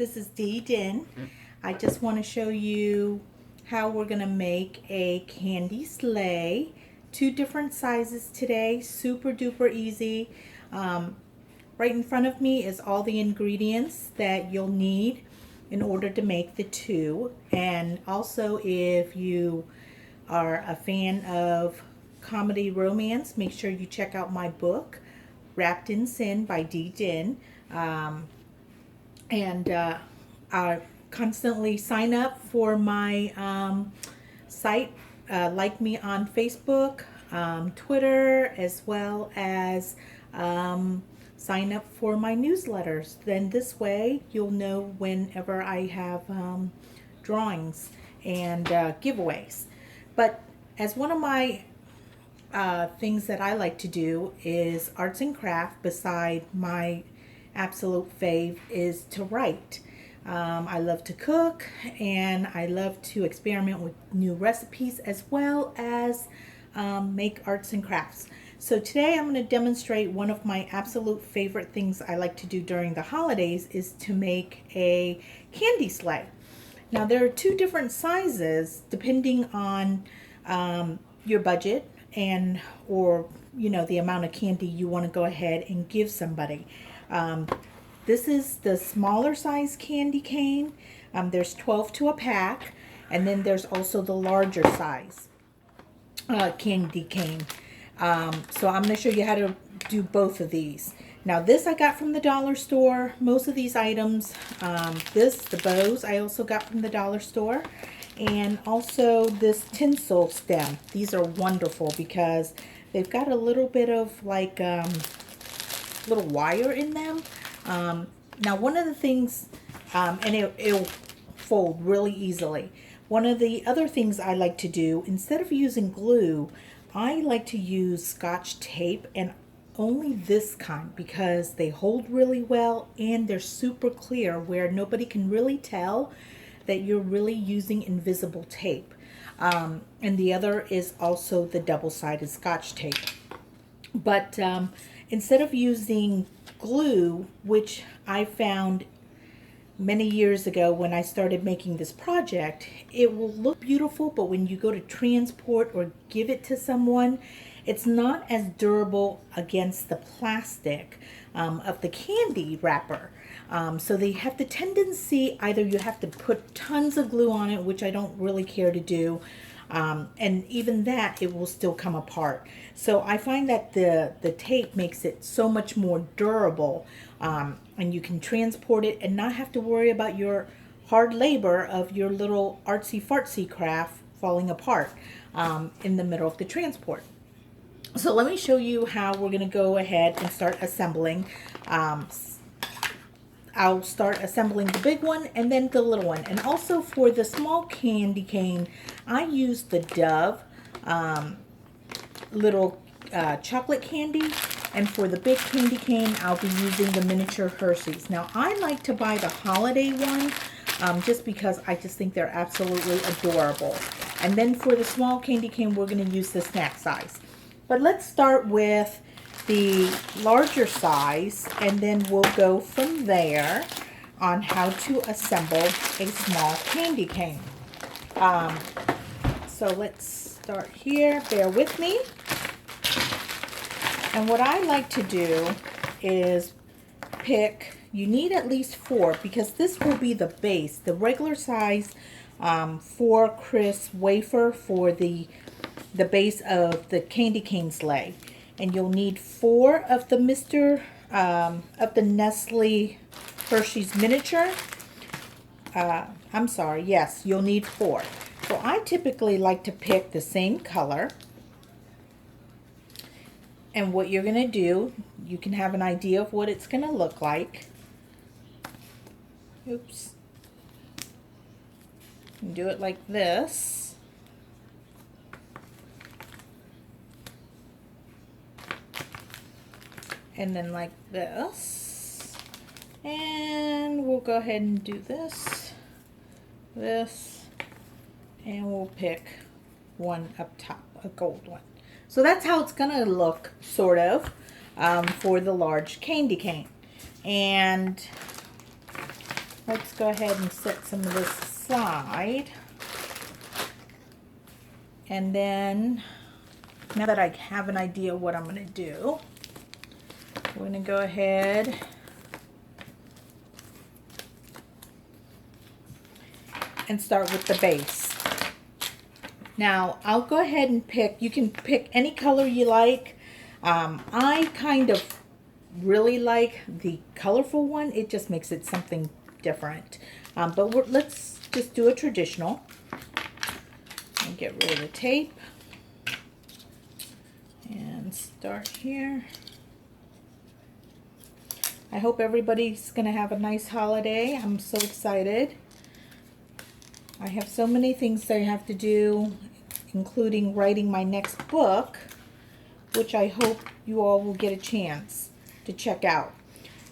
This is Dinh. I just want to show you how we're going to make a candy sleigh. Two different sizes today, super duper easy. Right in front of me is all the ingredients that you'll need in order to make the two. And also, if you are a fan of comedy romance, make sure you check out my book, Wrapped in Sin by Dinh. I constantly sign up for my site. Like me on Facebook, Twitter, as well as sign up for my newsletters. Then this way you'll know whenever I have drawings and giveaways. But as one of my things that I like to do is arts and craft, beside my absolute fave is to write. I love to cook and I love to experiment with new recipes as well as make arts and crafts. So today I'm going to demonstrate one of my absolute favorite things I like to do during the holidays is to make a candy sleigh. Now there are two different sizes depending on your budget and or the amount of candy you want to go ahead and give somebody. This is the smaller size candy cane. There's 12 to a pack, and then there's also the larger size candy cane. So I'm going to show you how to do both of these. Now this I got from the dollar store. Most of these items, the bows, I also got from the dollar store. And also this tinsel stem. These are wonderful because they've got a little bit of like little wire in them. Now one of the things, and it'll fold really easily. One of the other things I like to do, instead of using glue, I like to use Scotch tape, and only this kind, because they hold really well and they're super clear where nobody can really tell that you're really using invisible tape. And the other is also the double-sided Scotch tape. But instead of using glue, which I found many years ago when I started making this project, it will look beautiful, but when you go to transport or give it to someone, it's not as durable against the plastic of the candy wrapper. So they have the tendency, either you have to put tons of glue on it, which I don't really care to do, and even that, it will still come apart. So I find that the tape makes it so much more durable, and you can transport it and not have to worry about your hard labor of your little artsy-fartsy craft falling apart in the middle of the transport. So let me show you how we're going to go ahead and start assembling. I'll start assembling the big one and then the little one. And also for the small candy cane, I use the Dove little chocolate candy. And for the big candy cane, I'll be using the miniature Hershey's. Now, I like to buy the holiday one just because I just think they're absolutely adorable. And then for the small candy cane, we're going to use the snack size. But let's start with the larger size, and then we'll go from there on how to assemble a small candy cane. So let's start here. Bear with me. And what I like to do is pick, you need at least 4 because this will be the base, the regular size 4 crisp wafer for the base of the candy cane sleigh. And you'll need 4 of the of the Nestle Hershey's miniature. I'm sorry, yes, you'll need 4. So I typically like to pick the same color. And what you're going to do, you can have an idea of what it's going to look like. Oops. And do it like this. And then like this. And we'll go ahead and do this, and we'll pick one up top, a gold one. So that's how it's going to look, sort of, for the large candy cane. And let's go ahead and set some of this aside. And then, now that I have an idea what I'm going to do, we're going to go ahead and start with the base. Now, I'll go ahead and pick, you can pick any color you like. I kind of really like the colorful one. It just makes it something different. But let's just do a traditional. And get rid of the tape. And start here. I hope everybody's going to have a nice holiday. I'm so excited. I have so many things that I have to do, including writing my next book, which I hope you all will get a chance to check out.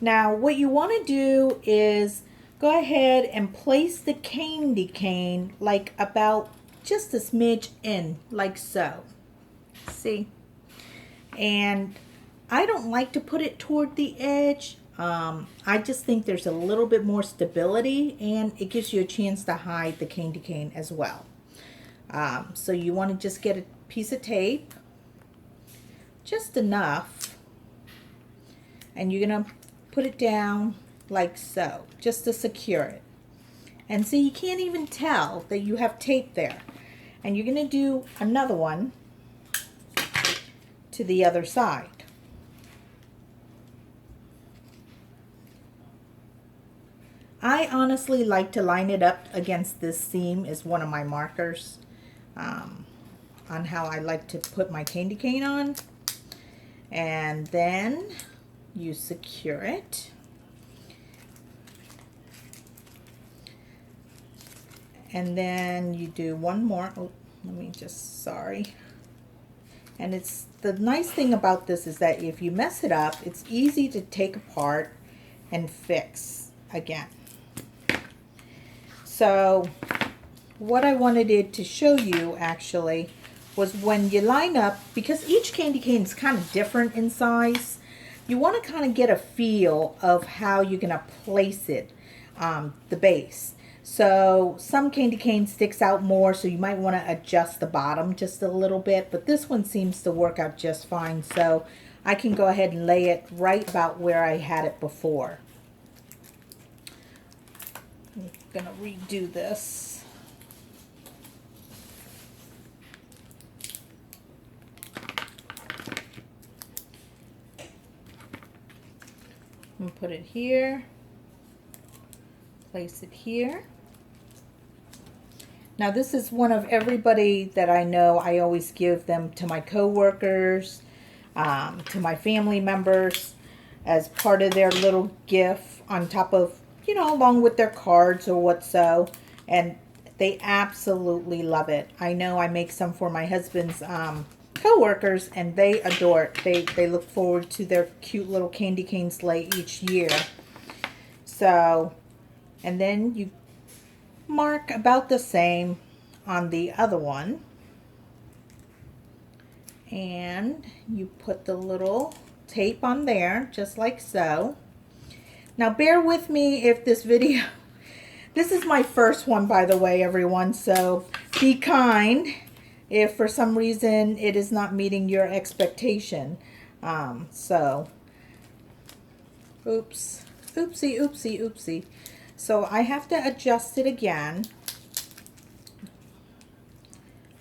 Now, what you want to do is go ahead and place the candy cane like about just a smidge in, like so. See? And I don't like to put it toward the edge. I just think there's a little bit more stability, and it gives you a chance to hide the candy cane as well. So you want to just get a piece of tape, just enough, and you're going to put it down like so, just to secure it. And so you can't even tell that you have tape there. And you're going to do another one to the other side. I honestly like to line it up against this seam as one of my markers on how I like to put my candy cane on. And then you secure it. And then you do one more. Oh, let me just, sorry. And it's, the nice thing about this is that if you mess it up, it's easy to take apart and fix again. So what I wanted it to show you actually was when you line up, because each candy cane is kind of different in size, you want to kind of get a feel of how you're going to place it, the base. So some candy cane sticks out more, so you might want to adjust the bottom just a little bit, but this one seems to work out just fine. So I can go ahead and lay it right about where I had it before. I'm gonna redo this. I'm gonna put it here, place it here. Now this is one of everybody that I know. I always give them to my co-workers, to my family members as part of their little gift on top of, you know, along with their cards or what so. And they absolutely love it. I know I make some for my husband's co-workers, and they adore it. They look forward to their cute little candy cane sleigh each year. So, and then you mark about the same on the other one, and you put the little tape on there just like so. Now bear with me if this video, this is my first one, by the way, everyone, so be kind if for some reason it is not meeting your expectation. So oops, oopsie, oopsie, oopsie. So I have to adjust it again,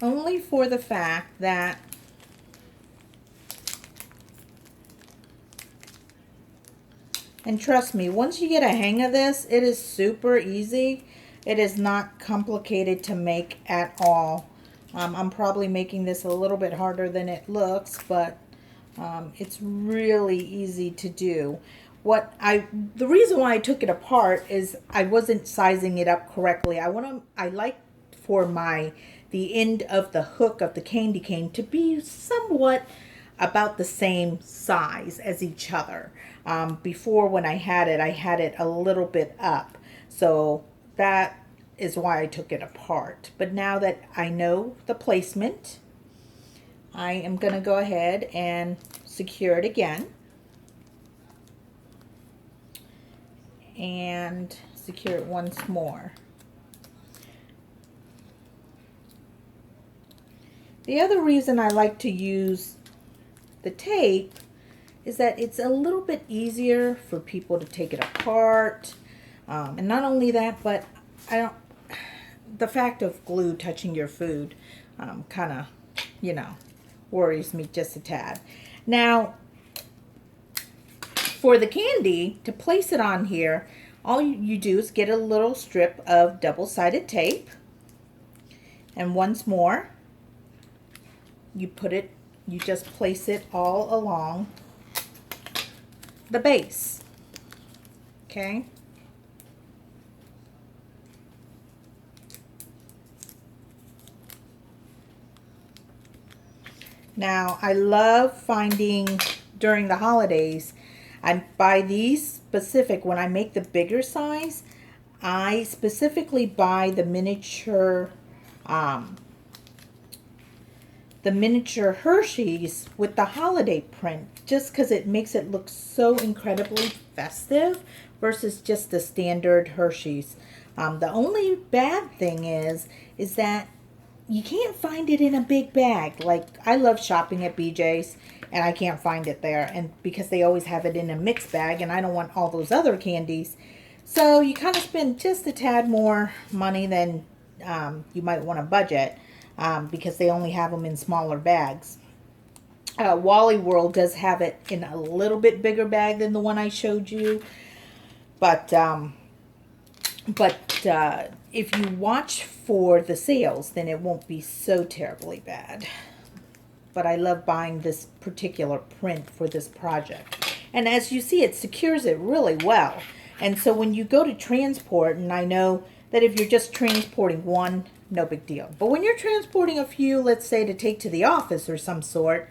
only for the fact that and trust me, once you get a hang of this, it is super easy. It is not complicated to make at all. I'm probably making this a little bit harder than it looks, but it's really easy to do. The reason why I took it apart is I wasn't sizing it up correctly. I like for the end of the hook of the candy cane to be somewhat about the same size as each other. Before, when I had it a little bit up. So that is why I took it apart. But now that I know the placement, I am going to go ahead and secure it again. And secure it once more. The other reason I like to use the tape is that it's a little bit easier for people to take it apart. And not only that, but the fact of glue touching your food kind of, worries me just a tad. Now, for the candy, to place it on here, all you do is get a little strip of double-sided tape. And once more, you just place it all along the base. Okay? Now, I love finding during the holidays, I buy these specific, when I make the bigger size, I specifically buy the miniature Hershey's with the holiday print, just because it makes it look so incredibly festive versus just the standard Hershey's. The only bad thing is that you can't find it in a big bag. Like, I love shopping at BJ's and I can't find it there, and because they always have it in a mixed bag and I don't want all those other candies. So you kind of spend just a tad more money than you might want to budget because they only have them in smaller bags. Wally World does have it in a little bit bigger bag than the one I showed you. But if you watch for the sales, then it won't be so terribly bad. But I love buying this particular print for this project. And as you see, it secures it really well. And so when you go to transport, and I know that if you're just transporting one, no big deal. But when you're transporting a few, let's say to take to the office or some sort,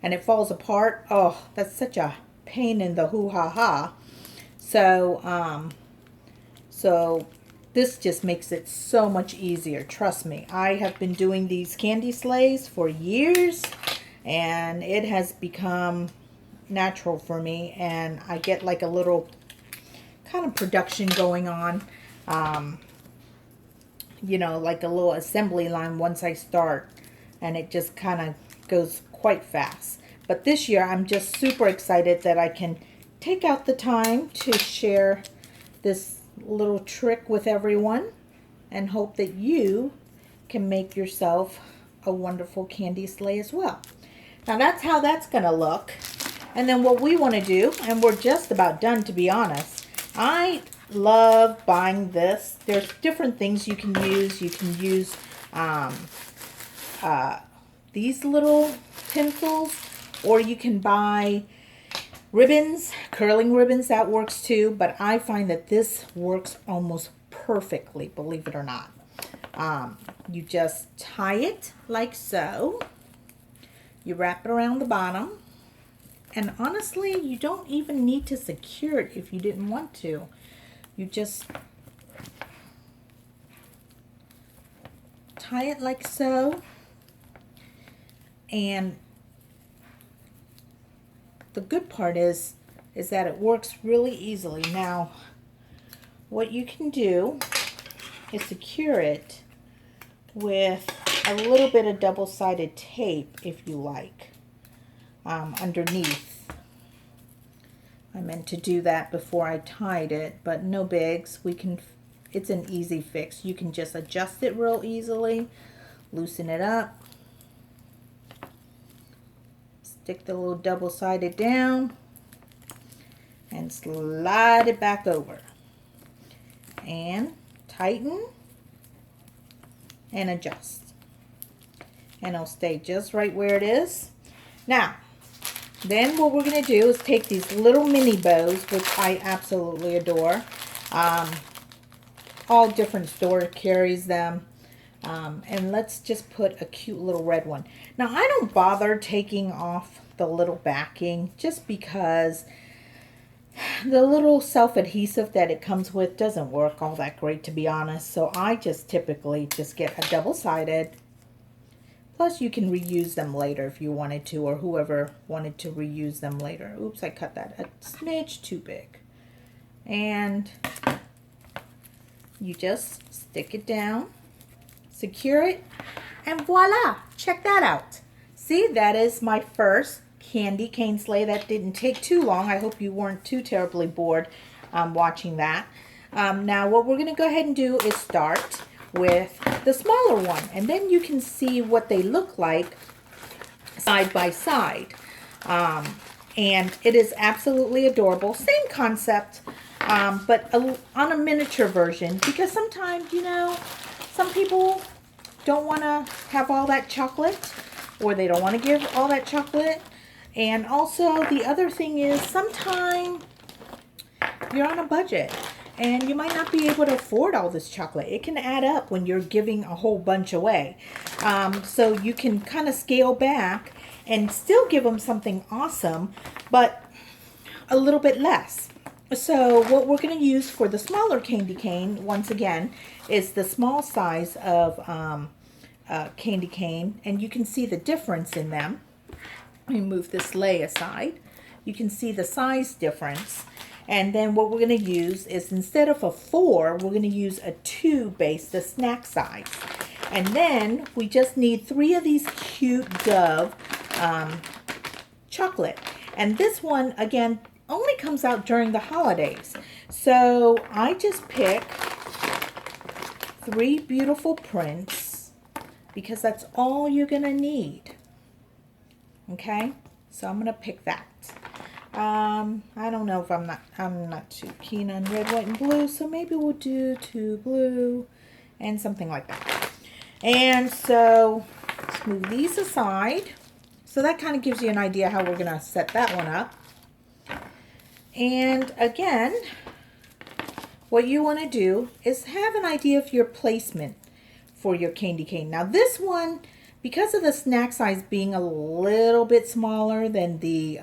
and it falls apart, oh, that's such a pain in the hoo-ha-ha. So this just makes it so much easier. Trust me, I have been doing these candy sleighs for years, and it has become natural for me, and I get like a little kind of production going on, like a little assembly line once I start, and it just kind of goes quite fast. But this year I'm just super excited that I can take out the time to share this little trick with everyone, and hope that you can make yourself a wonderful candy sleigh as well. Now that's how that's gonna look. And then what we want to do, and we're just about done, to be honest, I love buying this. There's different things you can use. You can use these little tinsels, or you can buy ribbons, curling ribbons, that works too, but I find that this works almost perfectly, believe it or not. You just tie it like so. You wrap it around the bottom, and honestly, you don't even need to secure it if you didn't want to. You just tie it like so, and the good part is that it works really easily. Now, what you can do is secure it with a little bit of double-sided tape if you like, underneath. I meant to do that before I tied it, but no bigs. It's an easy fix. You can just adjust it real easily, loosen it up, stick the little double-sided down, and slide it back over, and tighten and adjust, and it'll stay just right where it is. Now, then what we're going to do is take these little mini bows, which I absolutely adore. All different store carries them. And let's just put a cute little red one. Now, I don't bother taking off the little backing just because the little self-adhesive that it comes with doesn't work all that great, to be honest. So I just typically just get a double-sided. Plus, you can reuse them later if you wanted to, or whoever wanted to reuse them later. Oops, I cut that a smidge too big. And you just stick it down, secure it, and voila, check that out. See, that is my first candy cane sleigh. That didn't take too long. I hope you weren't too terribly bored watching that. Now what we're going to go ahead and do is start with the smaller one, and then you can see what they look like side by side. And it is absolutely adorable. Same concept, but on a miniature version, because sometimes, you know, some people don't want to have all that chocolate, or they don't want to give all that chocolate. And also the other thing is, sometimes you're on a budget and you might not be able to afford all this chocolate. It can add up when you're giving a whole bunch away. So you can kind of scale back and still give them something awesome, but a little bit less. So what we're going to use for the smaller candy cane, once again, is the small size of candy cane, and you can see the difference in them. Let me move this sleigh aside. You can see the size difference. And then what we're going to use is, instead of a 4, we're going to use a 2 base, the snack size. And then we just need 3 of these cute Dove chocolate. And this one, again, only comes out during the holidays. So I just pick 3 beautiful prints, because that's all you're going to need. Okay, so I'm going to pick that. I don't know if I'm not too keen on red, white, and blue, so maybe we'll do 2 blue and something like that. And so let's move these aside. So that kind of gives you an idea how we're going to set that one up. And again, what you want to do is have an idea of your placement for your candy cane. Now this one, because of the snack size being a little bit smaller than the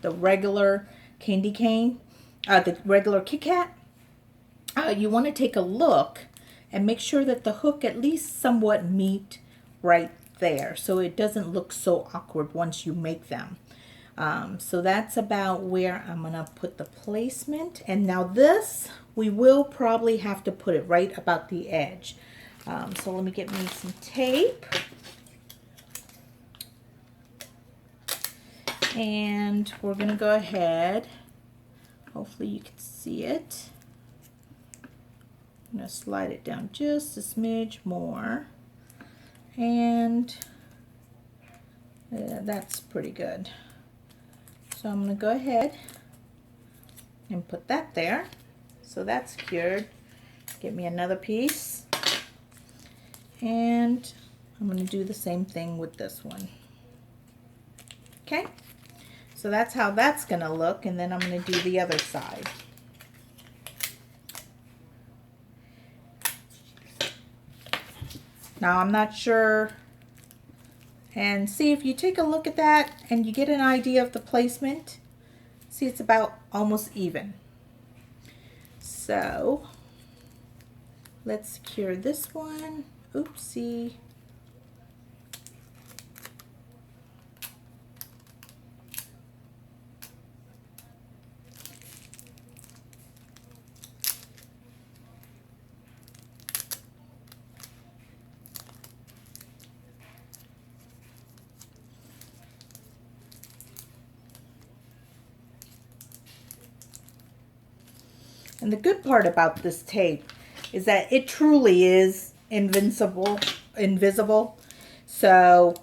regular candy cane, the regular Kit Kat, you want to take a look and make sure that the hook at least somewhat meet right there, so it doesn't look so awkward once you make them. So that's about where I'm going to put the placement. And now this, we will probably have to put it right about the edge. So let me get me some tape. And we're going to go ahead, hopefully you can see it. I'm going to slide it down just a smidge more. And that's pretty good. So I'm going to go ahead and put that there. So that's secured. Get me another piece. And I'm going to do the same thing with this one. Okay. So that's how that's going to look, and then I'm going to do the other side. Now I'm not sure, and see, if you take a look at that and you get an idea of the placement, see, it's about almost even. So let's secure this one. Oopsie. And the good part about this tape is that it truly is invisible. So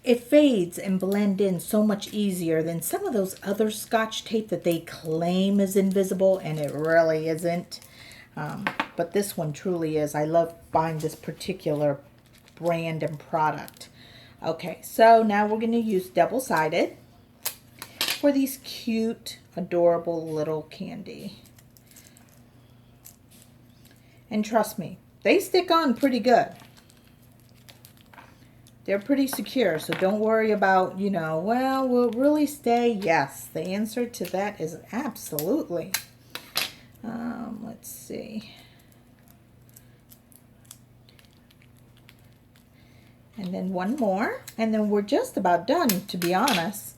it fades and blends in so much easier than some of those other Scotch tape that they claim is invisible, and it really isn't. But this one truly is. I love buying this particular brand and product. Okay, so now we're going to use double-sided for these cute, adorable little candy. And trust me, they stick on pretty good. They're pretty secure, so don't worry about, you know, well, will it really stay? Yes, the answer to that is absolutely. Let's see. And then one more, and then we're just about done, to be honest,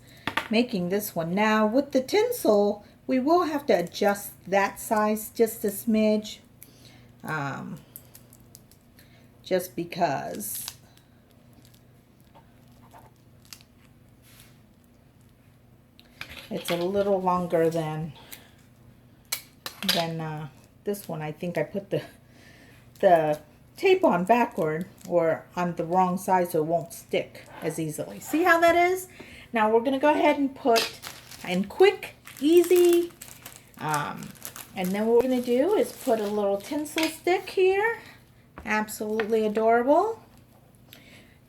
making this one. Now, with the tinsel, we will have to adjust that size just a smidge. just because it's a little longer than this one. I think I put the tape on backward or on the wrong side so it won't stick as easily. See how that is? Now we're gonna go ahead and put in quick, easy, and then what we're gonna do is put a little tinsel stick here. Absolutely adorable.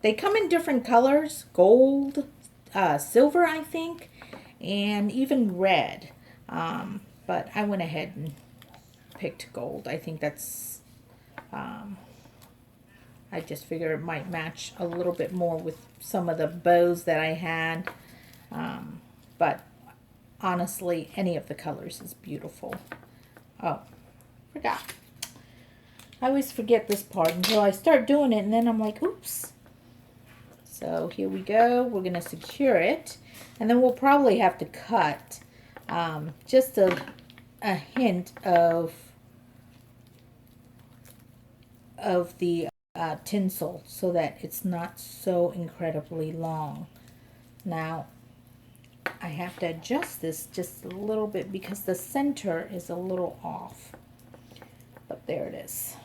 They come in different colors, gold, silver, I think, and even red. But I went ahead and picked gold. I think that's, I just figured it might match a little bit more with some of the bows that I had. But honestly, any of the colors is beautiful. Oh, forgot. I always forget this part until I start doing it, and then I'm like, oops. So here we go. We're going to secure it, and then we'll probably have to cut just a hint of the tinsel so that it's not so incredibly long. Now, I have to adjust this just a little bit because the center is a little off. But there it is.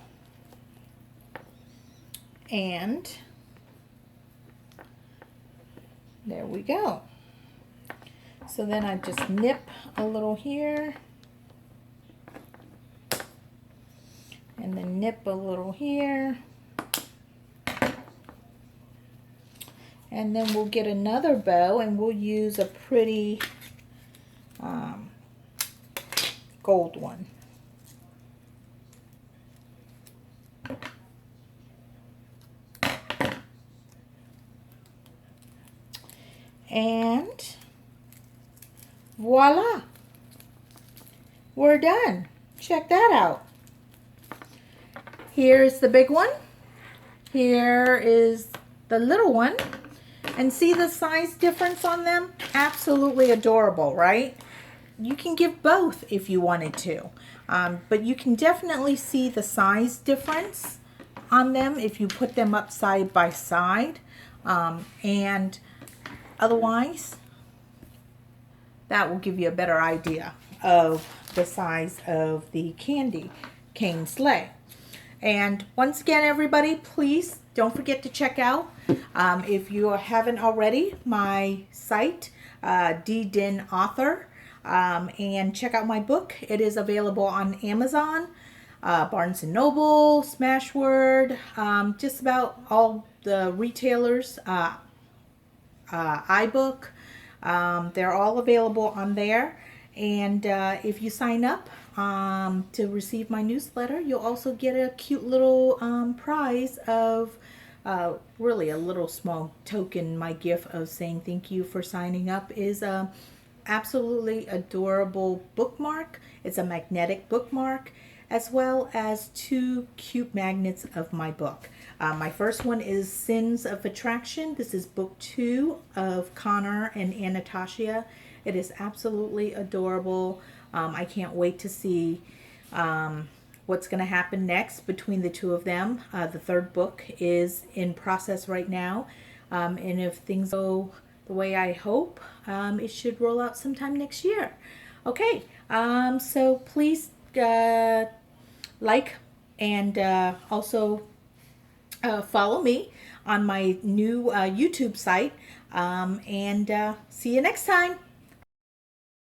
And there we go. So then I just nip a little here. And then nip a little here. And then we'll get another bow and we'll use a pretty gold one. And voila, we're done. Check that out. Here's the big one. Here is the little one. And see the size difference on them? Absolutely adorable, right? You can give both if you wanted to. But you can definitely see the size difference on them if you put them up side by side. And otherwise, that will give you a better idea of the size of the candy cane sleigh. And once again, everybody, please don't forget to check out, if you haven't already, my site, Dinh Author, and check out my book. It is available on Amazon, Barnes & Noble, Smashword, just about all the retailers, iBook. They're all available on there. And if you sign up to receive my newsletter, you'll also get a cute little prize of really a little small token. My gift of saying thank you for signing up is a absolutely adorable bookmark. It's a magnetic bookmark, as well as 2 cute magnets of my book. My first one is Sins of Attraction. This is book 2 of Connor and Anastasia. It is absolutely adorable. I can't wait to see what's going to happen next between the two of them. The 3rd book is in process right now. And if things go the way I hope, it should roll out sometime next year. Okay, so please like and also follow me on my new YouTube site. And see you next time.